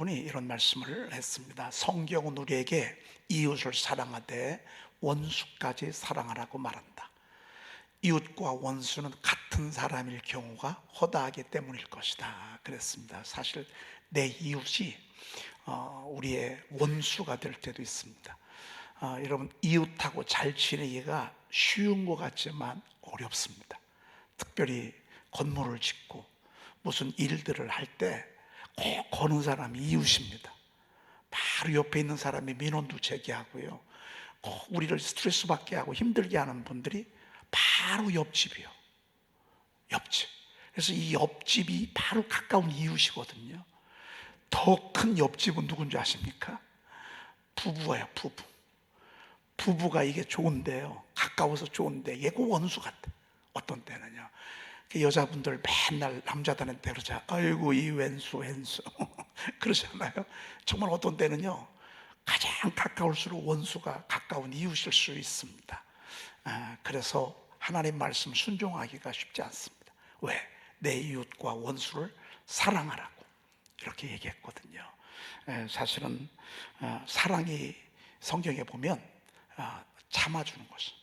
분이 이런 말씀을 했습니다. 성경은 우리에게 이웃을 사랑하되 원수까지 사랑하라고 말한다. 이웃과 원수는 같은 사람일 경우가 허다하기 때문일 것이다 그랬습니다. 사실 내 이웃이 우리의 원수가 될 때도 있습니다. 여러분, 이웃하고 잘 지내기가 쉬운 것 같지만 어렵습니다. 특별히 건물을 짓고 무슨 일들을 할 때 꼭 거는 사람이 이웃입니다. 바로 옆에 있는 사람이 민원도 제기하고요, 꼭 우리를 스트레스 받게 하고 힘들게 하는 분들이 바로 옆집이요. 옆집. 그래서 이 옆집이 바로 가까운 이웃이거든요. 더 큰 옆집은 누군지 아십니까? 부부예요. 부부가 이게 좋은데요, 가까워서 좋은데 얘가 원수 같아. 어떤 때는요, 여자분들 맨날 남자들한테 그러자, 아이고 이 왼수 그러잖아요. 정말 어떤 때는요, 가장 가까울수록 원수가 가까운 이웃일 수 있습니다. 그래서 하나님 말씀 순종하기가 쉽지 않습니다. 왜? 내 이웃과 원수를 사랑하라고 이렇게 얘기했거든요. 사실은 사랑이 성경에 보면 참아주는 것을,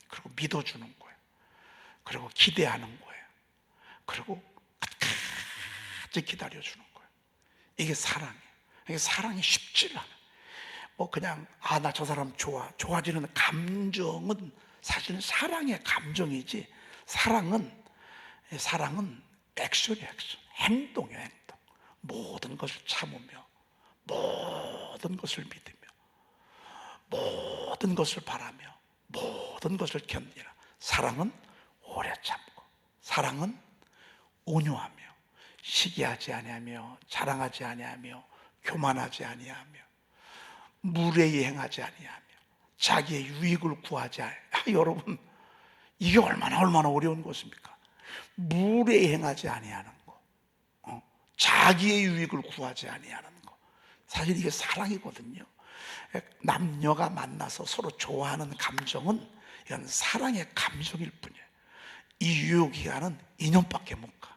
그리고 믿어주는 거예요. 그리고 기대하는 거예요. 그리고 끝까지 기다려주는 거예요. 이게 사랑이에요. 이게 사랑이 쉽지 않아요. 그냥 나 저 사람 좋아지는 감정은 사실은 사랑의 감정이지, 사랑은 액션이에요. 액션. 행동이에요. 행동. 모든 것을 참으며, 모든 것을 믿으며, 모든 것을 바라며, 모든 것을 견디라. 사랑은 오래 참고, 사랑은 온유하며, 시기하지 아니하며, 자랑하지 아니하며, 교만하지 아니하며, 무례히 행하지 아니하며, 자기의 유익을 구하지 아니하며. 여러분, 이게 얼마나 어려운 것입니까? 무례히 행하지 아니하는 거, 자기의 유익을 구하지 아니하는 거. 사실 이게 사랑이거든요. 남녀가 만나서 서로 좋아하는 감정은 이건 사랑의 감정일 뿐이에요. 이 유효기간은 2년밖에 못 가.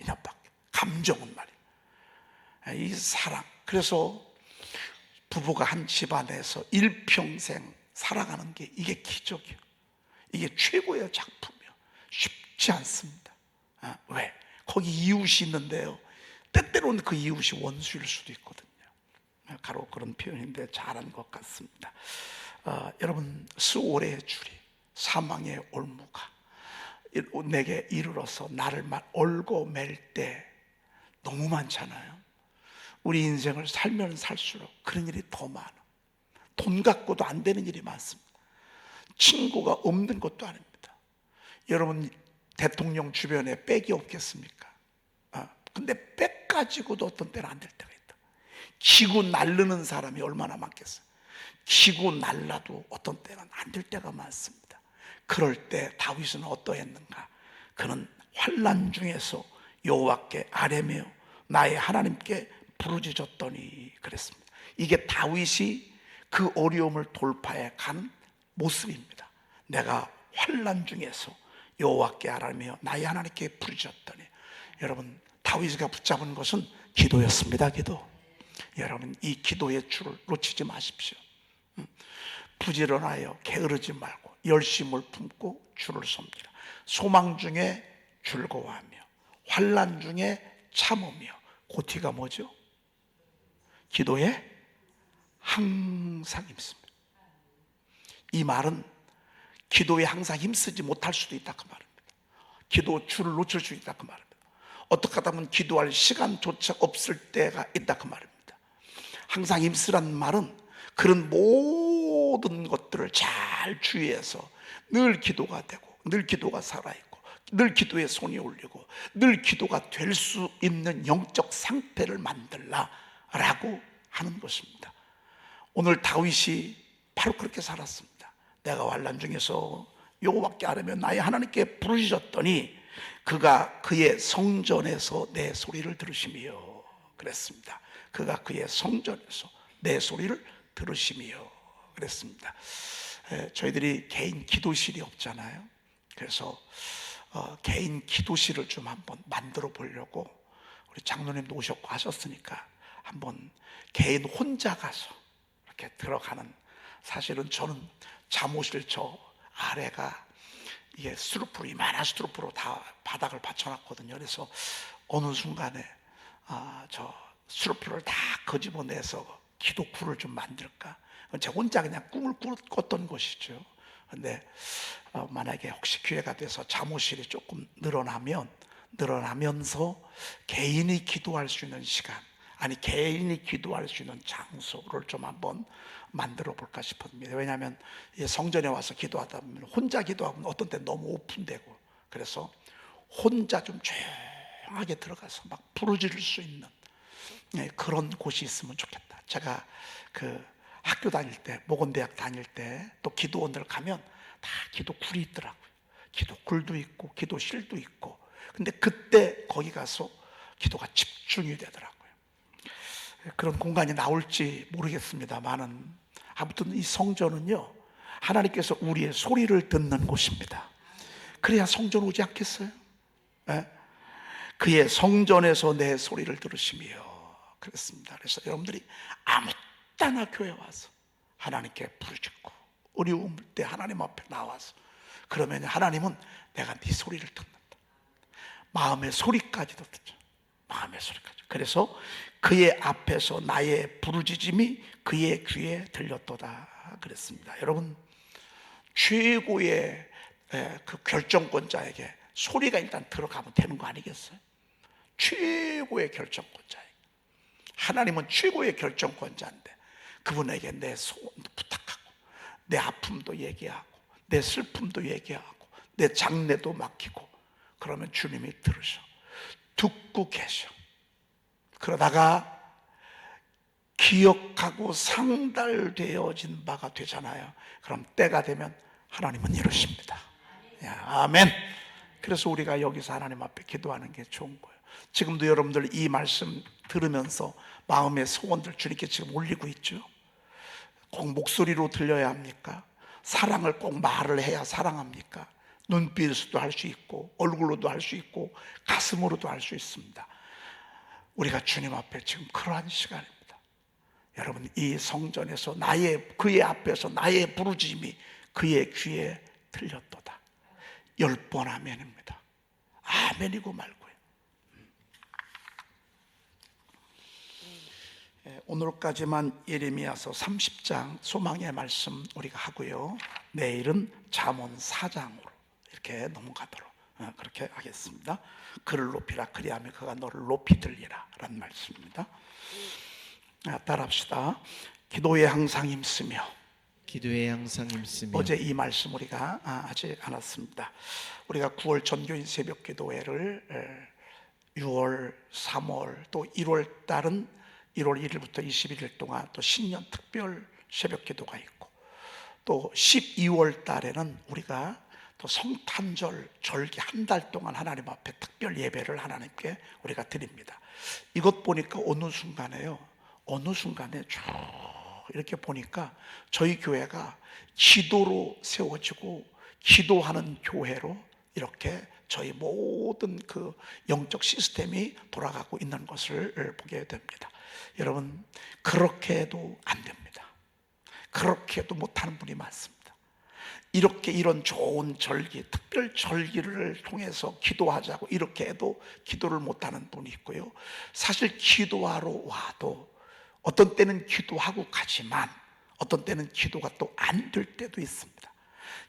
2년밖에. 감정은 말이에요. 이 사랑. 그래서 부부가 한 집안에서 일평생 살아가는 게 이게 기적이에요. 이게 최고의 작품이에요. 쉽지 않습니다. 왜? 거기 이웃이 있는데요, 때때로는 그 이웃이 원수일 수도 있거든요. 가로 그런 표현인데 잘한 것 같습니다. 여러분, 수오래의 줄이 사망의 올무가 내게 이르러서 나를 얼고 맬 때 너무 많잖아요. 우리 인생을 살면 살수록 그런 일이 더 많아. 돈 갖고도 안 되는 일이 많습니다. 친구가 없는 것도 아닙니다. 여러분, 대통령 주변에 백이 없겠습니까? 근데 백 가지고도 어떤 때는 안 될 때가 있다. 기구 날르는 사람이 얼마나 많겠어요. 기구 날라도 어떤 때는 안 될 때가 많습니다. 그럴 때 다윗은 어떠했는가? 그는 환난 중에서 여호와께 아뢰며 나의 하나님께 부르짖었더니 그랬습니다. 이게 다윗이 그 어려움을 돌파해 간 모습입니다. 내가 환난 중에서 여호와께 아뢰며 나의 하나님께 부르짖었더니. 여러분, 다윗이가 붙잡은 것은 기도였습니다. 기도. 여러분, 이 기도의 줄을 놓치지 마십시오. 부지런하여 게으르지 말고 열심을 품고 주를 섬기라. 소망 중에 즐거워하며 환난 중에 참으며. 고티가 뭐죠? 기도에 항상 힘씁니다. 이 말은 기도에 항상 힘쓰지 못할 수도 있다 그 말입니다. 기도 줄을 놓칠 수 있다 그 말입니다. 어떻게 하다 보면 기도할 시간조차 없을 때가 있다 그 말입니다. 항상 힘쓰라는 말은 그런 모든 것들을 잘 주의해서 늘 기도가 되고, 늘 기도가 살아있고, 늘 기도에 손이 올리고, 늘 기도가 될 수 있는 영적 상태를 만들라라고 하는 것입니다. 오늘 다윗이 바로 그렇게 살았습니다. 내가 환난 중에서 여호와께 아뢰며 나의 하나님께 부르짖었더니 그가 그의 성전에서 내 소리를 들으시며 그랬습니다. 그가 그의 성전에서 내 소리를 들으시며 그랬습니다. 저희들이 개인 기도실이 없잖아요. 그래서 개인 기도실을 좀 한번 만들어 보려고, 우리 장로님도 오셨고 하셨으니까 한번 개인 혼자 가서 이렇게 들어가는, 사실은 저는 잠옷을 저 아래가 이게 스루프로, 이만한 스루프로 다 바닥을 받쳐놨거든요. 그래서 어느 순간에 저 스루프를 다 거집어내서 기도구를 좀 만들까, 제 혼자 그냥 꿈을 꿨던 것이죠. 근데 만약에 혹시 기회가 돼서 잠옷실이 조금 늘어나면서 개인이 기도할 수 있는 시간, 아니 개인이 기도할 수 있는 장소를 좀 한번 만들어 볼까 싶습니다. 왜냐하면 성전에 와서 기도하다 보면 혼자 기도하면 어떤 때 너무 오픈되고, 그래서 혼자 좀 조용하게 들어가서 막 부르짖을 수 있는 그런 곳이 있으면 좋겠다. 제가 그 학교 다닐 때, 모건대학 다닐 때 또 기도원들 가면 다 기도굴이 있더라고요. 기도굴도 있고 기도실도 있고. 근데 그때 거기 가서 기도가 집중이 되더라고요. 그런 공간이 나올지 모르겠습니다만은, 아무튼 이 성전은요, 하나님께서 우리의 소리를 듣는 곳입니다. 그래야 성전 오지 않겠어요? 네? 그의 성전에서 내 소리를 들으시며 그랬습니다. 그래서 여러분들이 아무 때나 교회 와서 하나님께 부르짖고 어려울 때 하나님 앞에 나와서, 그러면 하나님은 내가 네 소리를 듣는다. 마음의 소리까지도 듣죠. 마음의 소리까지. 그래서 그의 앞에서 나의 부르짖음이 그의 귀에 들렸도다 그랬습니다. 여러분, 최고의 그 결정권자에게 소리가 일단 들어가면 되는 거 아니겠어요? 최고의 결정권자에게, 하나님은 최고의 결정권자인데 그분에게 내 소원도 부탁하고, 내 아픔도 얘기하고, 내 슬픔도 얘기하고, 내 장래도 맡기고, 그러면 주님이 들으셔, 듣고 계셔. 그러다가 기억하고 상달되어진 바가 되잖아요. 그럼 때가 되면 하나님은 이루십니다. 아멘. 그래서 우리가 여기서 하나님 앞에 기도하는 게 좋은 거예요. 지금도 여러분들 이 말씀 들으면서 마음의 소원들 주님께 지금 올리고 있죠. 꼭 목소리로 들려야 합니까? 사랑을 꼭 말을 해야 사랑합니까? 눈빛으로도 할 수 있고, 얼굴로도 할 수 있고, 가슴으로도 할 수 있습니다. 우리가 주님 앞에 지금 그러한 시간입니다. 여러분, 이 성전에서 그의 앞에서 나의 부르짖음이 그의 귀에 들렸도다. 10번 아멘입니다. 아멘이고 말고요. 오늘까지만 예레미야서 30장 소망의 말씀 우리가 하고요, 내일은 잠언 4장으로 이렇게 넘어가도록 그렇게 하겠습니다. 그를 높이라, 그리하면 그가 너를 높이 들리라 라는 말씀입니다. 따라합시다. 기도에 항상 힘쓰며. 기도에 항상 힘쓰며. 어제 이 말씀 우리가 하지 않았습니다. 우리가 9월 전교인 새벽 기도회를 6월, 3월 또 1월 달은 1월 1일부터 21일 동안 또 신년 특별 새벽 기도가 있고, 또 12월 달에는 우리가 또 성탄절 절기 한 달 동안 하나님 앞에 특별 예배를 하나님께 우리가 드립니다. 이것 보니까 어느 순간에 쭉 이렇게 보니까 저희 교회가 기도로 세워지고 기도하는 교회로 이렇게 저희 모든 그 영적 시스템이 돌아가고 있는 것을 보게 됩니다. 여러분, 그렇게 해도 안 됩니다. 그렇게 해도 못하는 분이 많습니다. 이렇게 이런 좋은 절기, 특별 절기를 통해서 기도하자고 이렇게 해도 기도를 못하는 분이 있고요, 사실 기도하러 와도 어떤 때는 기도하고 가지만 어떤 때는 기도가 또 안 될 때도 있습니다.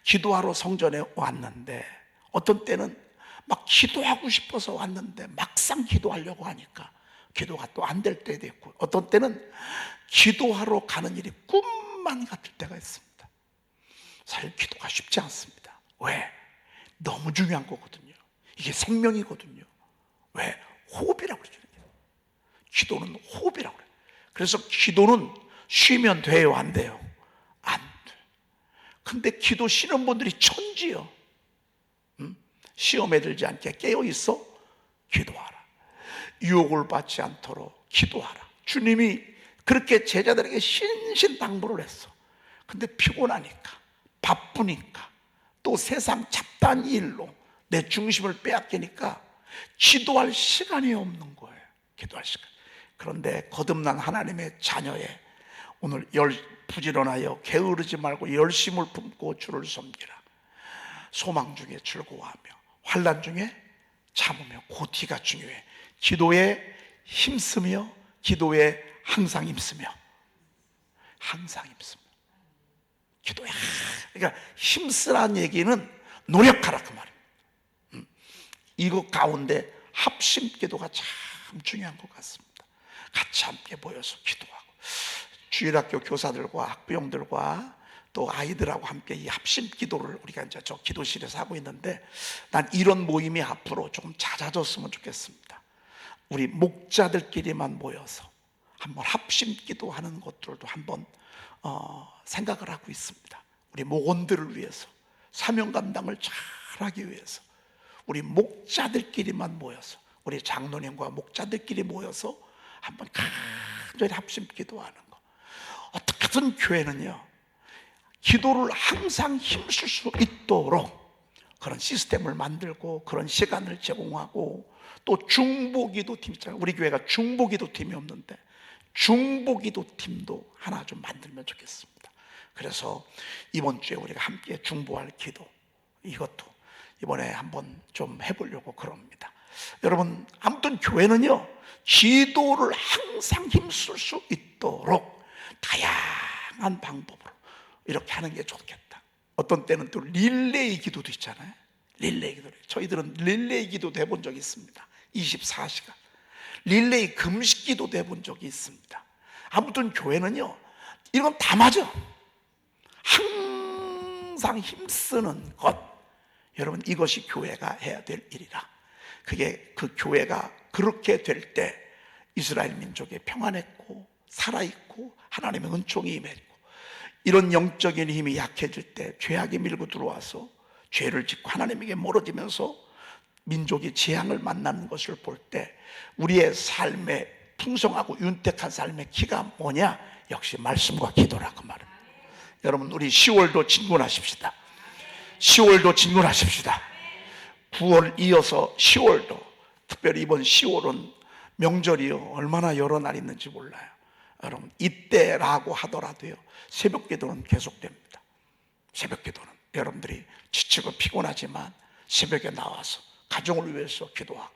기도하러 성전에 왔는데 어떤 때는 막 기도하고 싶어서 왔는데 막상 기도하려고 하니까 기도가 또 안 될 때도 있고, 어떤 때는 기도하러 가는 일이 꿈만 같을 때가 있습니다. 사실 기도가 쉽지 않습니다. 왜? 너무 중요한 거거든요. 이게 생명이거든요. 왜? 호흡이라고 그러죠. 기도는 호흡이라고 그래요. 그래서 기도는 쉬면 돼요, 안 돼요? 안 돼요. 근데 기도 쉬는 분들이 천지요. 시험에 들지 않게 깨어있어 기도하라. 유혹을 받지 않도록 기도하라. 주님이 그렇게 제자들에게 신신당부를 했어. 근데 피곤하니까, 바쁘니까, 또 세상 잡다한 일로 내 중심을 빼앗기니까 기도할 시간이 없는 거예요. 기도할 시간. 그런데 거듭난 하나님의 자녀의 오늘 부지런하여 게으르지 말고 열심을 품고 주를 섬기라. 소망 중에 즐거워하며 환난 중에 참으며, 고티가 중요해. 기도에 힘쓰며, 기도에 항상 힘쓰며, 항상 힘쓰며 기도에. 그러니까 힘쓰라는 얘기는 노력하라 그 말입니다. 이것 가운데 합심 기도가 참 중요한 것 같습니다. 같이 함께 모여서 기도하고, 주일학교 교사들과 학부형들과 또 아이들하고 함께 이 합심 기도를 우리가 이제 저 기도실에서 하고 있는데, 난 이런 모임이 앞으로 조금 잦아졌으면 좋겠습니다. 우리 목자들끼리만 모여서 한번 합심 기도하는 것들도 한번 생각을 하고 있습니다. 우리 목원들을 위해서, 사명 감당을 잘하기 위해서 우리 목자들끼리만 모여서, 우리 장로님과 목자들끼리 모여서 한번 간절히 합심 기도하는 거. 어떻게든 교회는요, 기도를 항상 힘쓸 수 있도록 그런 시스템을 만들고 그런 시간을 제공하고, 또 중보기도 팀 있잖아요. 우리 교회가 중보기도 팀이 없는데 중보기도 팀도 하나 좀 만들면 좋겠습니다. 그래서 이번 주에 우리가 함께 중보할 기도, 이것도 이번에 한번 좀 해보려고 그럽니다. 여러분, 아무튼 교회는요, 기도를 항상 힘쓸 수 있도록 다양한 방법으로 이렇게 하는 게 좋겠다. 어떤 때는 또 릴레이 기도도 있잖아요. 릴레이 기도. 저희들은 릴레이 기도도 해본 적이 있습니다. 24시간 릴레이 금식 기도도 해본 적이 있습니다. 아무튼 교회는요, 이건 다 맞아. 항상 힘쓰는 것, 여러분, 이것이 교회가 해야 될 일이라. 그게 그 교회가 그렇게 될 때 이스라엘 민족이 평안했고 살아있고 하나님의 은총이 임했고, 이런 영적인 힘이 약해질 때 죄악이 밀고 들어와서 죄를 짓고 하나님에게 멀어지면서 민족이 재앙을 만나는 것을 볼 때 우리의 삶의 풍성하고 윤택한 삶의 키가 뭐냐? 역시 말씀과 기도라 그 말입니다. 여러분, 우리 10월도 진군하십시다. 10월도 진군하십시다. 9월 이어서 10월도, 특별히 이번 10월은 명절이요, 얼마나 여러 날 있는지 몰라요. 여러분, 이때라고 하더라도요, 새벽 기도는 계속됩니다. 새벽 기도는 여러분들이 지치고 피곤하지만 새벽에 나와서 가정을 위해서 기도하고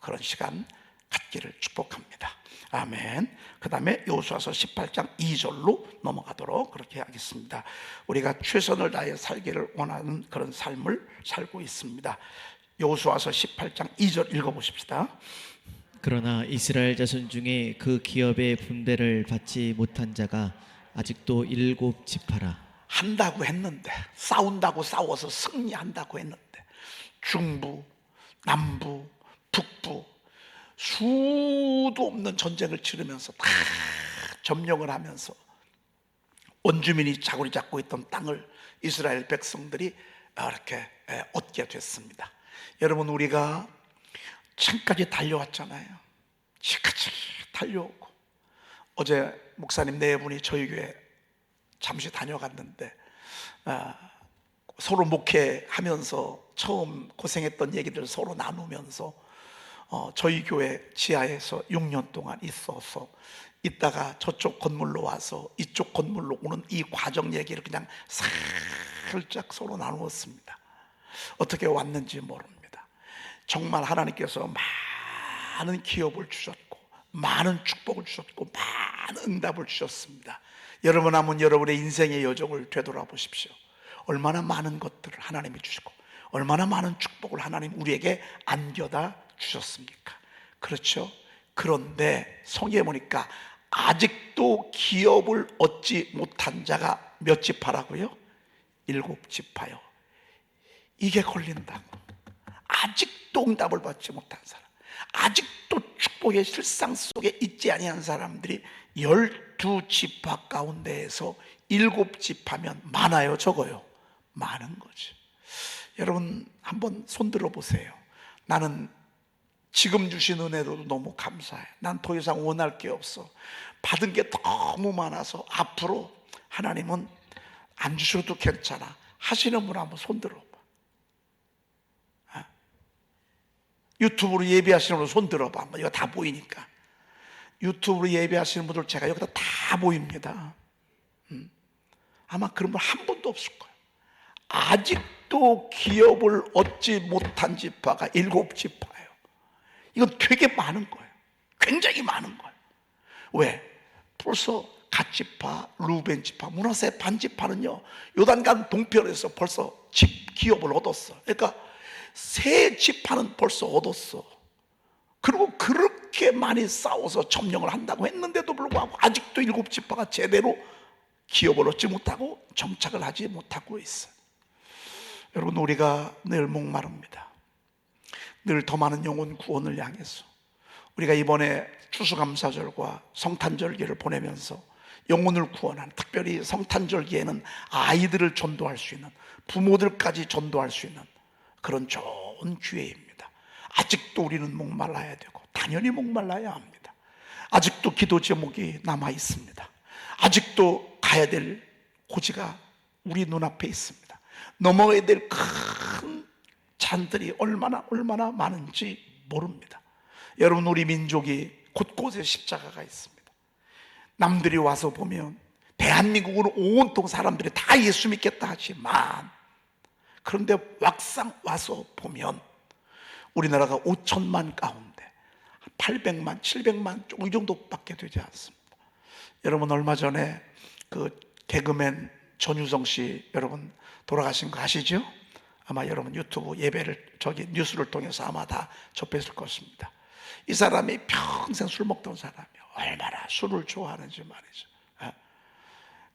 그런 시간 갖기를 축복합니다. 아멘. 그 다음에 여호수아서 18장 2절로 넘어가도록 그렇게 하겠습니다. 우리가 최선을 다해 살기를 원하는 그런 삶을 살고 있습니다. 여호수아서 18장 2절 읽어보십시다. 그러나 이스라엘 자손 중에 그 기업의 분배를 받지 못한 자가 아직도 7지파라. 한다고 했는데, 싸운다고 싸워서 승리한다고 했는데, 중부, 남부, 북부 수도 없는 전쟁을 치르면서 다 점령을 하면서 원주민이 자구리 잡고 있던 땅을 이스라엘 백성들이 이렇게 얻게 됐습니다. 여러분, 우리가 창까지 달려왔잖아요. 지금까지 달려오고, 어제 목사님 네 분이 저희 교회 잠시 다녀갔는데 서로 목회하면서 처음 고생했던 얘기들 서로 나누면서 저희 교회 지하에서 6년 동안 있어서 있다가 저쪽 건물로 와서 이쪽 건물로 오는 이 과정 얘기를 그냥 살짝 서로 나누었습니다. 어떻게 왔는지 모릅니다. 정말 하나님께서 많은 기업을 주셨고 많은 축복을 주셨고 많은 응답을 주셨습니다. 여러분, 한번 여러분의 인생의 여정을 되돌아보십시오. 얼마나 많은 것들을 하나님이 주시고 얼마나 많은 축복을 하나님 우리에게 안겨다 주셨습니까? 그렇죠? 그런데 성경에 보니까 아직도 기업을 얻지 못한 자가 몇 지파라고요? 7지파요. 이게 걸린다고. 아직도 응답을 받지 못한 사람, 아직도 축복의 실상 속에 있지 아니한 사람들이 12지파 가운데에서 7지파면 많아요, 적어요? 많은 거죠. 여러분, 한번 손 들어 보세요. 나는 지금 주신 은혜도 너무 감사해. 난 더 이상 원할 게 없어. 받은 게 너무 많아서 앞으로 하나님은 안 주셔도 괜찮아 하시는 분 한번 손 들어봐. 유튜브로 예배하시는 분 손 들어봐. 이거 다 보이니까. 유튜브로 예배하시는 분들 제가 여기다 다 보입니다. 아마 그런 분 한 분도 없을 거예요. 아직도 기업을 얻지 못한 지파가 7지파예요. 이건 되게 많은 거예요. 굉장히 많은 거예요. 왜? 벌써 갓지파, 루벤지파, 므낫세 반지파는요 요단강 동편에서 벌써 기업을 얻었어. 그러니까 세 지파는 벌써 얻었어. 그리고 그렇게 많이 싸워서 점령을 한다고 했는데도 불구하고 아직도 7지파가 제대로 기업을 얻지 못하고 정착을 하지 못하고 있어요. 여러분, 우리가 늘 목마릅니다. 늘 더 많은 영혼 구원을 향해서. 우리가 이번에 추수감사절과 성탄절기를 보내면서 영혼을 구원하는, 특별히 성탄절기에는 아이들을 전도할 수 있는, 부모들까지 전도할 수 있는 그런 좋은 기회입니다. 아직도 우리는 목말라야 되고 당연히 목말라야 합니다. 아직도 기도 제목이 남아 있습니다. 아직도 가야 될 고지가 우리 눈앞에 있습니다. 넘어야 될 큰 잔들이 얼마나 많은지 모릅니다. 여러분, 우리 민족이 곳곳에 십자가가 있습니다. 남들이 와서 보면 대한민국은 온통 사람들이 다 예수 믿겠다 하지만, 그런데 막상 와서 보면 우리나라가 5천만 가운데 800만, 700만 이 정도밖에 되지 않습니다. 여러분, 얼마 전에 그 개그맨 전유성 씨 여러분 돌아가신 거 아시죠? 아마 여러분 유튜브 예배를 뉴스를 통해서 아마 다 접했을 것입니다. 이 사람이 평생 술 먹던 사람이에요. 얼마나 술을 좋아하는지 말이죠.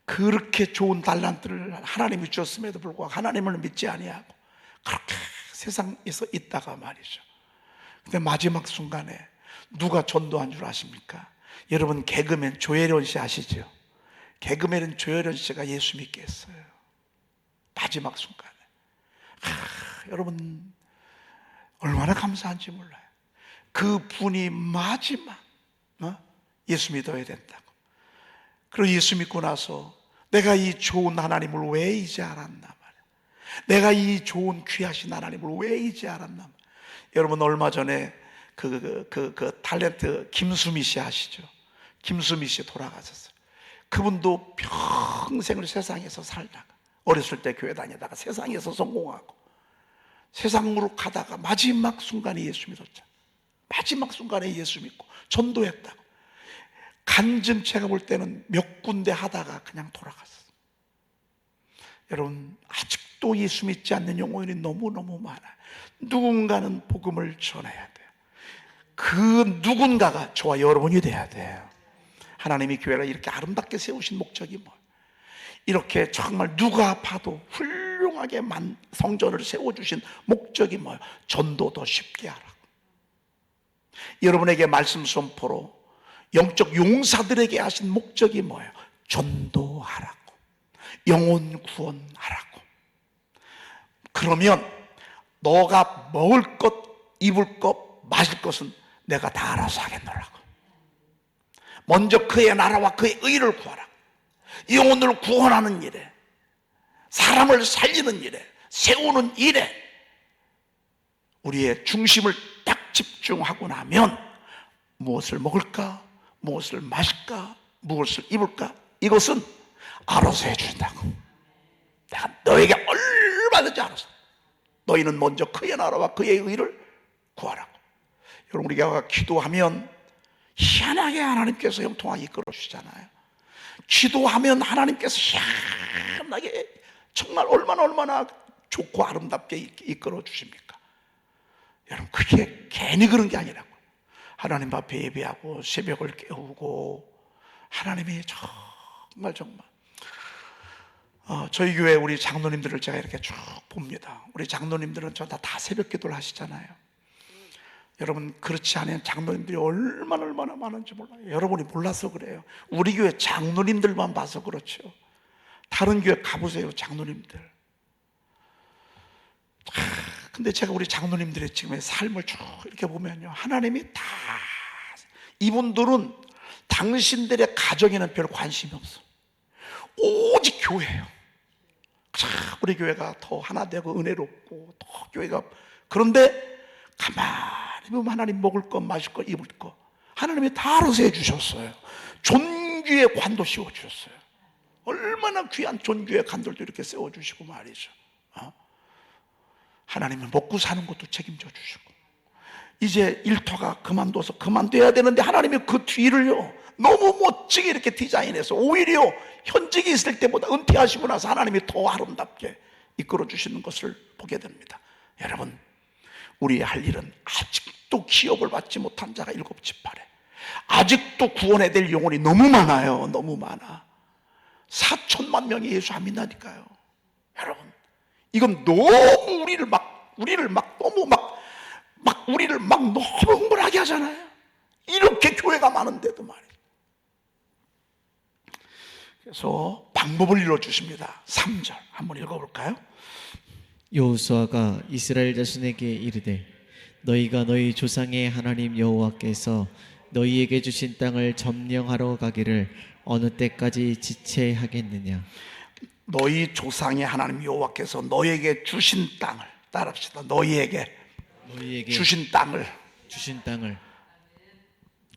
그렇게 좋은 달란트를 하나님이 주셨음에도 불구하고 하나님을 믿지 아니하고 그렇게 세상에서 있다가 말이죠. 근데 마지막 순간에 누가 전도한 줄 아십니까? 여러분, 개그맨 조혜련 씨 아시죠? 개그맨은 조혜련 씨가 예수 믿게 했어요. 마지막 순간에. 여러분, 얼마나 감사한지 몰라요. 그 분이 마지막 예수 믿어야 된다고. 그리고 예수 믿고 나서 내가 이 좋은 하나님을 왜 이제 알았나 말이야. 내가 이 좋은 귀하신 하나님을 왜 이제 알았나 말이야. 여러분, 얼마 전에 그 탤런트 김수미 씨 아시죠? 김수미 씨 돌아가셨어요. 그분도 평생을 세상에서 살다가 어렸을 때 교회 다니다가 세상에서 성공하고 세상으로 가다가 마지막 순간에 예수 믿었잖아요. 마지막 순간에 예수 믿고 전도했다고. 간증 제가 볼 때는 몇 군데 하다가 그냥 돌아갔어요. 여러분, 아직도 예수 믿지 않는 영혼이 너무너무 많아요. 누군가는 복음을 전해야 돼요. 그 누군가가 저와 여러분이 돼야 돼요. 하나님이 교회를 이렇게 아름답게 세우신 목적이 뭐예요? 이렇게 정말 누가 봐도 훌륭하게 성전을 세워주신 목적이 뭐예요? 전도 더 쉽게 하라고. 여러분에게 말씀 선포로 영적 용사들에게 하신 목적이 뭐예요? 전도하라고, 영혼 구원하라고. 그러면 너가 먹을 것, 입을 것, 마실 것은 내가 다 알아서 하겠노라고. 먼저 그의 나라와 그의 의를 구하라. 영혼을 구원하는 일에, 사람을 살리는 일에, 세우는 일에 우리의 중심을 딱 집중하고 나면 무엇을 먹을까, 무엇을 마실까, 무엇을 입을까, 이것은 알아서 해준다고. 내가 너에게 얼마든지 알아서. 너희는 먼저 그의 나라와 그의 의를 구하라고. 여러분, 우리가 기도하면 희한하게 하나님께서 형통하게 이끌어 주시잖아요. 기도하면 하나님께서 희한하게 정말 얼마나 좋고 아름답게 이끌어 주십니까? 여러분, 그게 괜히 그런 게 아니라고요. 하나님 앞에 예배하고 새벽을 깨우고 하나님이 정말 저희 교회 우리 장로님들을 제가 이렇게 쭉 봅니다. 우리 장로님들은 다 새벽 기도를 하시잖아요. 여러분, 그렇지 않은 장로님들이 얼마나 많은지 몰라요. 여러분이 몰라서 그래요. 우리 교회 장로님들만 봐서 그렇죠. 다른 교회 가보세요, 장로님들. 근데 제가 우리 장로님들의 지금의 삶을 쭉 이렇게 보면요, 하나님이 다, 이분들은 당신들의 가정에는 별 관심이 없어. 오직 교회예요. 우리 교회가 더 하나 되고 은혜롭고 더 교회가, 그런데 가만히 보면 하나님 먹을 것, 마실 것, 입을 것 하나님이 다 알아서 해주셨어요. 존귀의 관도 씌워주셨어요. 얼마나 귀한 존귀의 관들도 이렇게 세워주시고 말이죠. 하나님은 먹고 사는 것도 책임져 주시고, 이제 일터가 그만둬야 되는데 하나님이 그 뒤를요 너무 멋지게 이렇게 디자인해서 오히려 현직에 있을 때보다 은퇴하시고 나서 하나님이 더 아름답게 이끌어 주시는 것을 보게 됩니다. 여러분, 우리 할 일은 아직도 기업을 받지 못한 자가 7지파래. 아직도 구원해야 될 영혼이 너무 많아요. 너무 많아. 4천만 명이 예수 안 믿나니까요. 여러분, 이건 너무 우리를 너무 흥분하게 하잖아요. 이렇게 교회가 많은데도 말이에요. 그래서 방법을 일러주십니다. 3절 한번 읽어볼까요? 여호수아가 이스라엘 자손에게 이르되 너희가 너희 조상의 하나님 여호와께서 너희에게 주신 땅을 점령하러 가기를 어느 때까지 지체하겠느냐. 너희 조상의 하나님 여호와께서 너희에게 주신 땅을, 따라합시다. 너희에게 주신 땅을, 주신 땅을,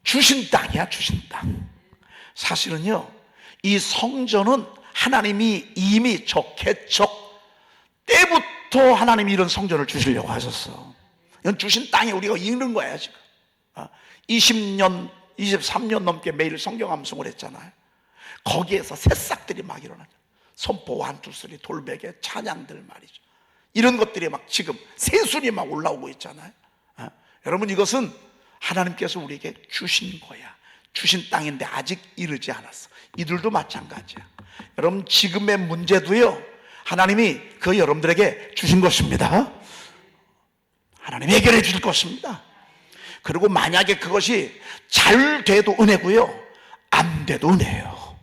주신 땅이야. 주신 땅. 사실은요 이 성전은 하나님이 이미 개척 때부터 하나님이 이런 성전을 주시려고 하셨어. 이건 주신 땅에 우리가 읽는 거야. 지금 20년 23년 넘게 매일 성경 암송을 했잖아요. 거기에서 새싹들이 막 일어나죠. 선포, 완투쓰리, 돌베개, 찬양들 말이죠. 이런 것들이 막 지금 새순이 막 올라오고 있잖아요. 여러분, 이것은 하나님께서 우리에게 주신 거야. 주신 땅인데 아직 이르지 않았어. 이들도 마찬가지야. 여러분, 지금의 문제도요 하나님이 그 여러분들에게 주신 것입니다. 하나님이 해결해 주실 것입니다. 그리고 만약에 그것이 잘 돼도 은혜고요, 안 돼도 은혜예요.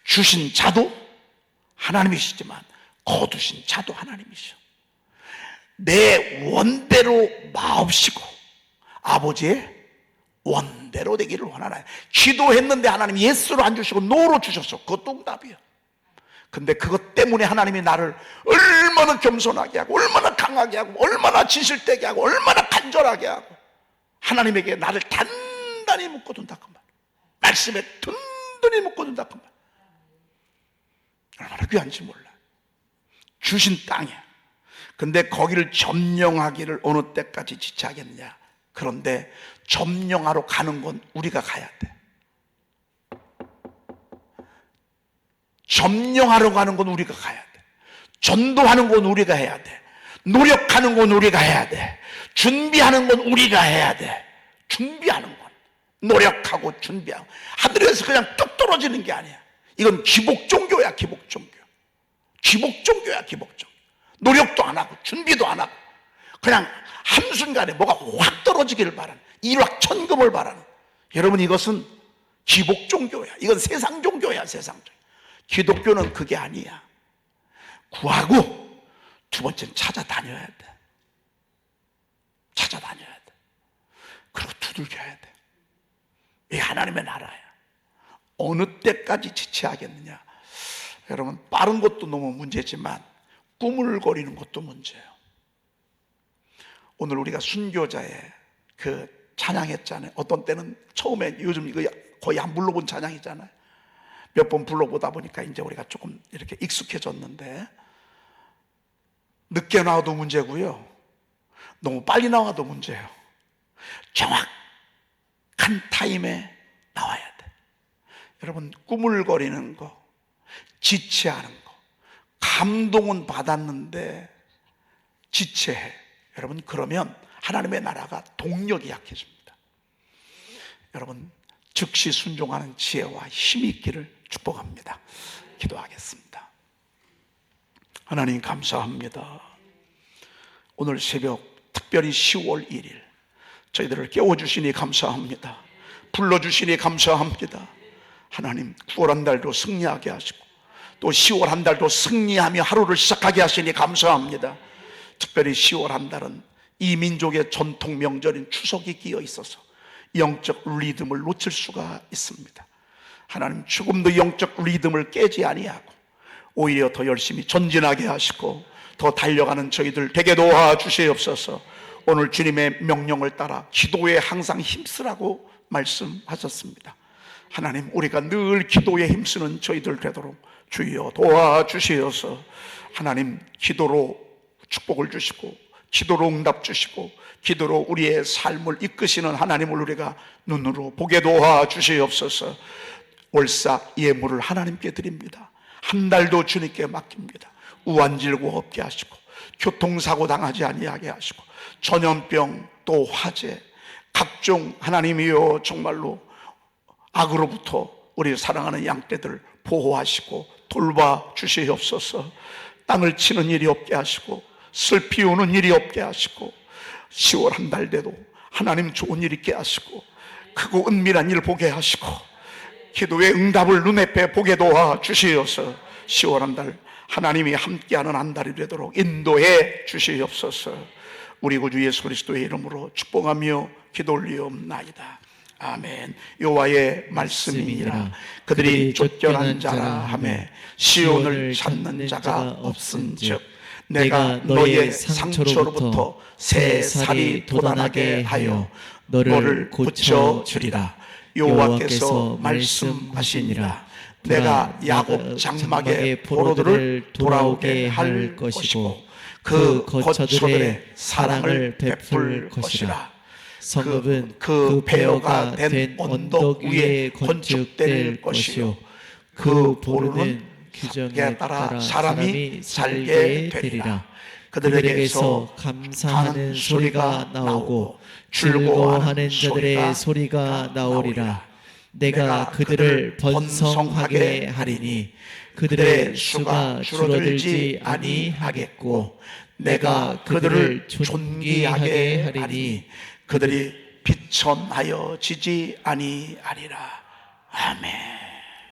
주신 자도 하나님이시지만 거두신 자도 하나님이시오. 내 원대로 마옵시고 아버지의 원대로 되기를 원하나요? 기도했는데 하나님이 예스로 안 주시고 노로 주셨어. 그것도 응답이에요. 근데 그것 때문에 하나님이 나를 얼마나 겸손하게 하고, 얼마나 강하게 하고, 얼마나 진실되게 하고, 얼마나 간절하게 하고, 하나님에게 나를 단단히 묶어둔다 그 말. 말씀에 든든히 묶어둔다 그 말. 얼마나 귀한지 몰라. 주신 땅이야. 근데 거기를 점령하기를 어느 때까지 지체하겠느냐. 그런데 점령하러 가는 건 우리가 가야 돼. 점령하러 가는 건 우리가 가야 돼. 전도하는 건 우리가 해야 돼. 노력하는 건 우리가 해야 돼. 준비하는 건 우리가 해야 돼. 준비하는 건 노력하고 준비하고. 하늘에서 그냥 뚝 떨어지는 게 아니야. 이건 기복종교야. 기복종교. 기복종교야. 기복종교. 노력도 안 하고 준비도 안 하고 그냥 한순간에 뭐가 확 떨어지기를 바라는, 일확천금을 바라는. 여러분, 이것은 기복종교야. 이건 세상종교야. 세상종교. 기독교는 그게 아니야. 구하고 두 번째는 찾아다녀야 돼. 찾아다녀야 돼. 그리고 두들겨야 돼. 이게 하나님의 나라야. 어느 때까지 지체하겠느냐. 여러분, 빠른 것도 너무 문제지만 꾸물거리는 것도 문제예요. 오늘 우리가 순교자의 그 찬양했잖아요. 어떤 때는 처음에, 요즘 이거 거의 안 불러본 찬양이잖아요. 몇 번 불러보다 보니까 이제 우리가 조금 이렇게 익숙해졌는데, 늦게 나와도 문제고요, 너무 빨리 나와도 문제예요. 정확한 타임에 나와야 돼. 여러분, 꾸물거리는 거, 지체하는 거, 감동은 받았는데 지체해. 여러분, 그러면 하나님의 나라가 동력이 약해집니다. 여러분, 즉시 순종하는 지혜와 힘이 있기를 축복합니다. 기도하겠습니다. 하나님, 감사합니다. 오늘 새벽 특별히 10월 1일 저희들을 깨워주시니 감사합니다. 불러주시니 감사합니다. 하나님, 9월 한 달도 승리하게 하시고 또 10월 한 달도 승리하며 하루를 시작하게 하시니 감사합니다. 특별히 10월 한 달은 이 민족의 전통 명절인 추석이 끼어 있어서 영적 리듬을 놓칠 수가 있습니다. 하나님, 조금도 영적 리듬을 깨지 아니하고 오히려 더 열심히 전진하게 하시고 더 달려가는 저희들 되게 도와주시옵소서. 오늘 주님의 명령을 따라 기도에 항상 힘쓰라고 말씀하셨습니다. 하나님, 우리가 늘 기도에 힘쓰는 저희들 되도록 주여 도와주시어서 하나님, 기도로 축복을 주시고 기도로 응답 주시고 기도로 우리의 삶을 이끄시는 하나님을 우리가 눈으로 보게 도와주시옵소서. 월사 예물을 하나님께 드립니다. 한 달도 주님께 맡깁니다. 우환질고 없게 하시고 교통사고 당하지 아니하게 하시고 전염병 또 화재 각종 하나님이여 정말로 악으로부터 우리 사랑하는 양떼들 보호하시고 돌봐 주시옵소서. 땅을 치는 일이 없게 하시고 슬피 우는 일이 없게 하시고 10월 한 달 돼도 하나님 좋은 일 있게 하시고 크고 은밀한 일 보게 하시고 기도의 응답을 눈앞에 보게 도와 주시옵소서. 10월 한 달 하나님이 함께하는 한 달이 되도록 인도해 주시옵소서. 우리 구주 예수 그리스도의 이름으로 축복하며 기도 올리옵나이다. 아멘. 여호와의 말씀이니라. 그들이 쫓겨난 자라 하매 시온을 찾는 자가 없은즉 내가 너의 상처로부터 새 살이 돋아나게 하여 너를 고쳐주리라. 여호와께서 말씀하시니라. 내가 야곱 장막의 포로들을 돌아오게 할 것이고 그 거처들의 사랑을 베풀 것이라. 성읍은 그 배어가 된 언덕 위에 건축될 것이요 그 보루는 규정에 따라 사람이 살게 되리라. 그들에게서 감사하는 소리가 나오고 즐거워하는 자들의 소리가 나오리라. 내가 그들을 번성하게 하리니 그들의 수가 줄어들지 아니하겠고 내가 그들을 존귀하게 하리니 그들이 비천하여 지지 아니하리라. 아멘.